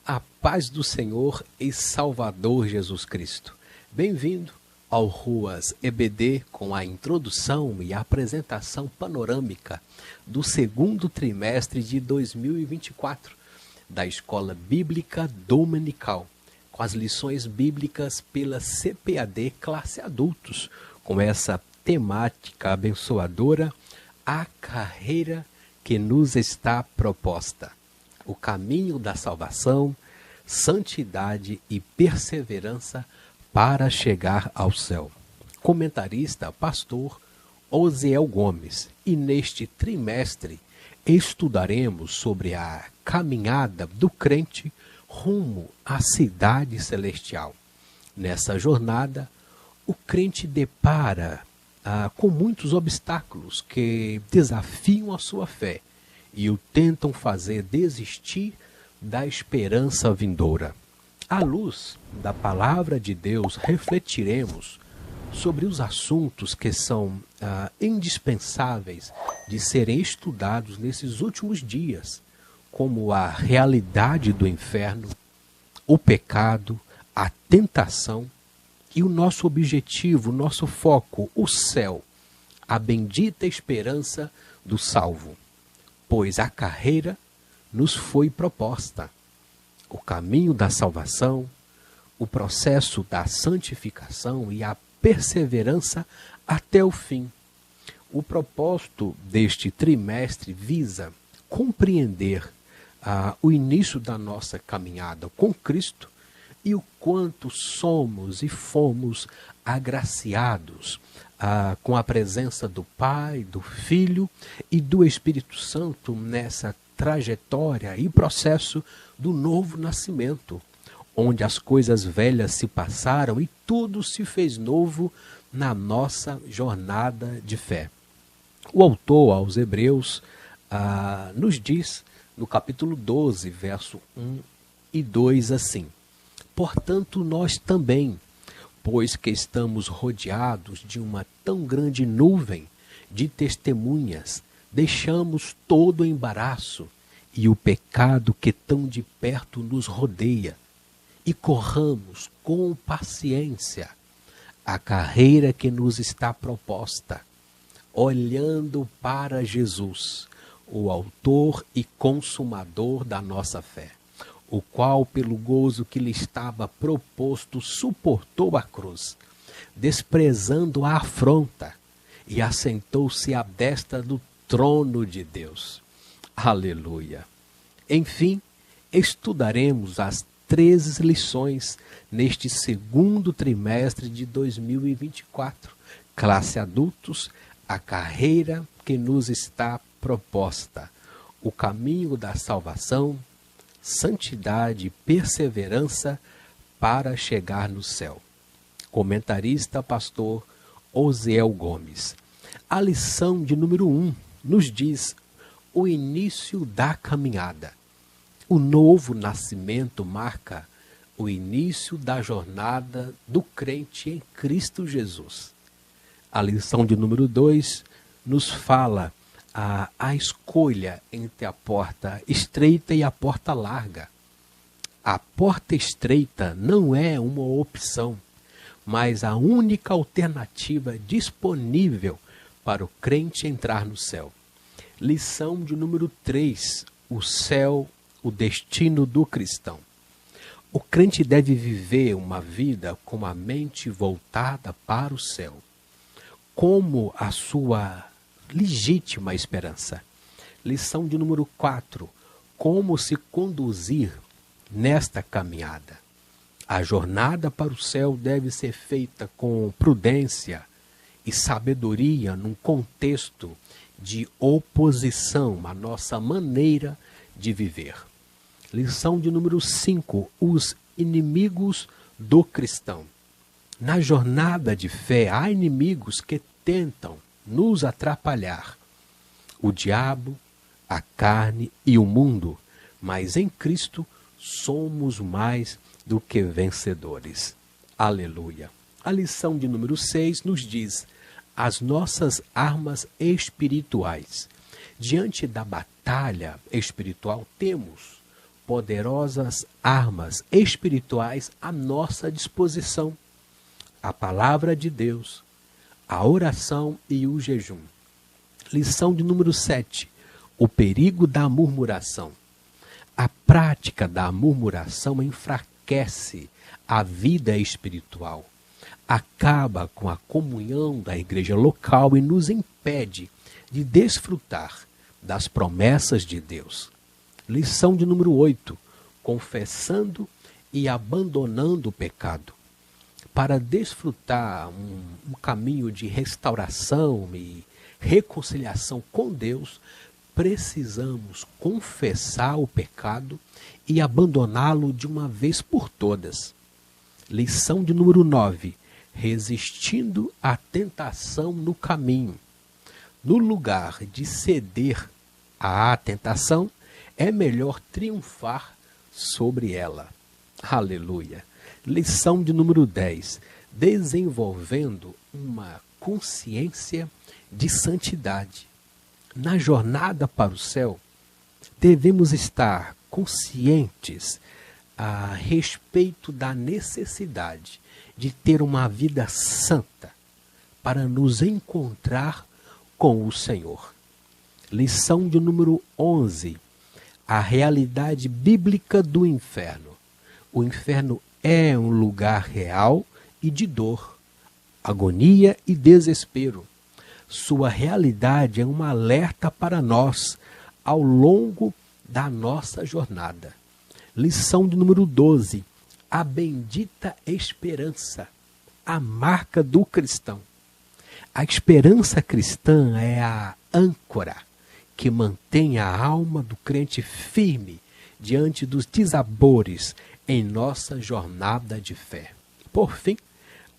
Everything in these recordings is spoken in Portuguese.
A paz do Senhor e Salvador Jesus Cristo. Bem-vindo ao Ruas EBD com a introdução e a apresentação panorâmica do segundo trimestre de 2024 da Escola Bíblica Dominical, com as lições bíblicas pela CPAD Classe Adultos, com essa temática abençoadora, a carreira que nos está proposta. O caminho da salvação, santidade e perseverança para chegar ao céu. Comentarista, pastor Osiel Gomes. E neste trimestre estudaremos sobre a caminhada do crente rumo à cidade celestial. Nessa jornada, o crente depara com muitos obstáculos que desafiam a sua fé e o tentam fazer desistir da esperança vindoura. À luz da palavra de Deus, refletiremos sobre os assuntos que são indispensáveis de serem estudados nesses últimos dias, como a realidade do inferno, o pecado, a tentação e o nosso objetivo, o nosso foco, o céu, a bendita esperança do salvo. Pois a carreira nos foi proposta. O caminho da salvação, o processo da santificação e a perseverança até o fim. O propósito deste trimestre visa compreender o início da nossa caminhada com Cristo e o quanto somos e fomos agraciados com a presença do Pai, do Filho e do Espírito Santo nessa trajetória e processo do novo nascimento, onde as coisas velhas se passaram e tudo se fez novo na nossa jornada de fé. O autor aos Hebreus nos diz, no capítulo 12, verso 1 e 2, assim: portanto, nós também, pois que estamos rodeados de uma tão grande nuvem de testemunhas, deixamos todo o embaraço e o pecado que tão de perto nos rodeia e corramos com paciência a carreira que nos está proposta, olhando para Jesus, o autor e consumador da nossa fé, o qual, pelo gozo que lhe estava proposto, suportou a cruz, desprezando a afronta, e assentou-se à destra do trono de Deus. Aleluia! Enfim, estudaremos as 13 lições neste segundo trimestre de 2024. Classe Adultos, a carreira que nos está proposta, o caminho da salvação, santidade e perseverança para chegar no céu. Comentarista, pastor Osiel Gomes. A lição de número 1 nos diz o início da caminhada. O novo nascimento marca o início da jornada do crente em Cristo Jesus. A lição de número 2 nos fala a escolha entre a porta estreita e a porta larga. A porta estreita não é uma opção, mas a única alternativa disponível para o crente entrar no céu. Lição de número 3, o céu, o destino do cristão. O crente deve viver uma vida com a mente voltada para o céu, como a sua legítima esperança. Lição de número 4, como se conduzir nesta caminhada. A jornada para o céu deve ser feita com prudência e sabedoria num contexto de oposição à nossa maneira de viver. Lição de número 5, os inimigos do cristão. Na jornada de fé, há inimigos que tentam nos atrapalhar. O diabo, a carne e o mundo, mas em Cristo somos mais do que vencedores. Aleluia. A lição de número 6 nos diz as nossas armas espirituais. Diante da batalha espiritual, temos poderosas armas espirituais à nossa disposição: a palavra de Deus, a oração e o jejum. Lição de número 7. O perigo da murmuração. A prática da murmuração enfraquece a vida espiritual, acaba com a comunhão da igreja local e nos impede de desfrutar das promessas de Deus. Lição de número 8. Confessando e abandonando o pecado. Para desfrutar um caminho de restauração e reconciliação com Deus, precisamos confessar o pecado e abandoná-lo de uma vez por todas. Lição de número 9. Resistindo à tentação no caminho. No lugar de ceder à tentação, é melhor triunfar sobre ela. Aleluia! Lição de número 10. Desenvolvendo uma consciência de santidade. Na jornada para o céu, devemos estar conscientes a respeito da necessidade de ter uma vida santa para nos encontrar com o Senhor. Lição de número 11. A realidade bíblica do inferno. O inferno é um lugar real e de dor, agonia e desespero. Sua realidade é um alerta para nós ao longo da nossa jornada. Lição de número 12. A bendita esperança, a marca do cristão. A esperança cristã é a âncora que mantém a alma do crente firme diante dos desabores em nossa jornada de fé. Por fim,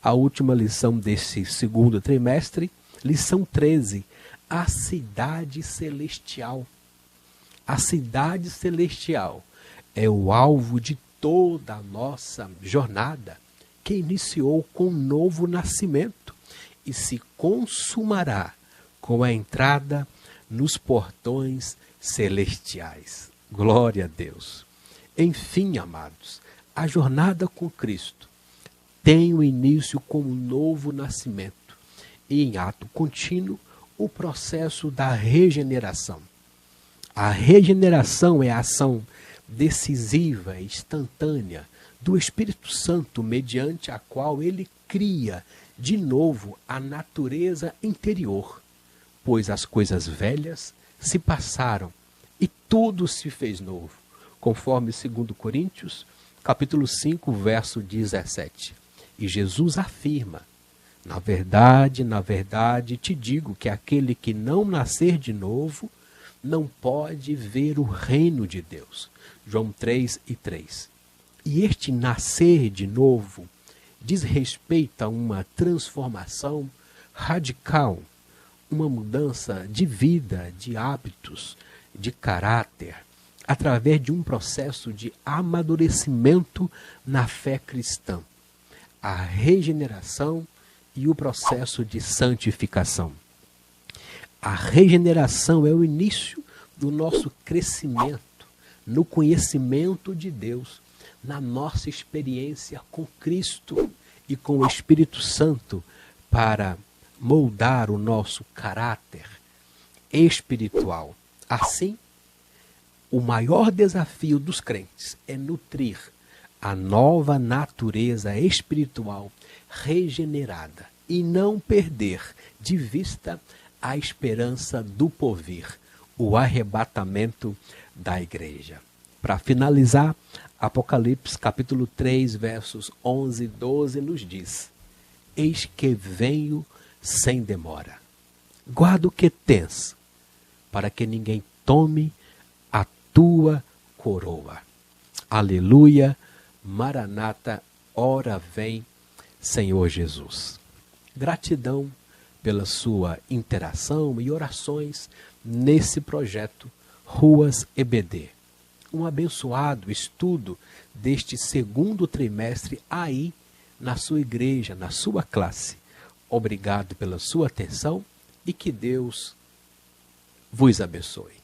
a última lição desse segundo trimestre, lição 13, a cidade celestial. A cidade celestial é o alvo de toda a nossa jornada, que iniciou com um novo nascimento e se consumará com a entrada nos portões celestiais. Glória a Deus! Enfim, amados, a jornada com Cristo tem o início com um novo nascimento e, em ato contínuo, o processo da regeneração. A regeneração é a ação decisiva e instantânea do Espírito Santo, mediante a qual ele cria de novo a natureza interior, pois as coisas velhas se passaram e tudo se fez novo, conforme 2 Coríntios, capítulo 5, verso 17. E Jesus afirma: na verdade, te digo que aquele que não nascer de novo não pode ver o reino de Deus. João 3:3. E este nascer de novo diz respeito a uma transformação radical, uma mudança de vida, de hábitos, de caráter, através de um processo de amadurecimento na fé cristã, a regeneração e o processo de santificação. A regeneração é o início do nosso crescimento no conhecimento de Deus, na nossa experiência com Cristo e com o Espírito Santo para moldar o nosso caráter espiritual. Assim, o maior desafio dos crentes é nutrir a nova natureza espiritual regenerada e não perder de vista a esperança do porvir, o arrebatamento da igreja. Para finalizar, Apocalipse capítulo 3, versos 11 e 12 nos diz: Eis que venho sem demora. Guarda o que tens, para que ninguém tome a tua coroa. Aleluia, Maranata, ora vem, Senhor Jesus. Gratidão pela sua interação e orações nesse projeto Ruas EBD. Um abençoado estudo deste segundo trimestre aí na sua igreja, na sua classe. Obrigado pela sua atenção e que Deus vos abençoe.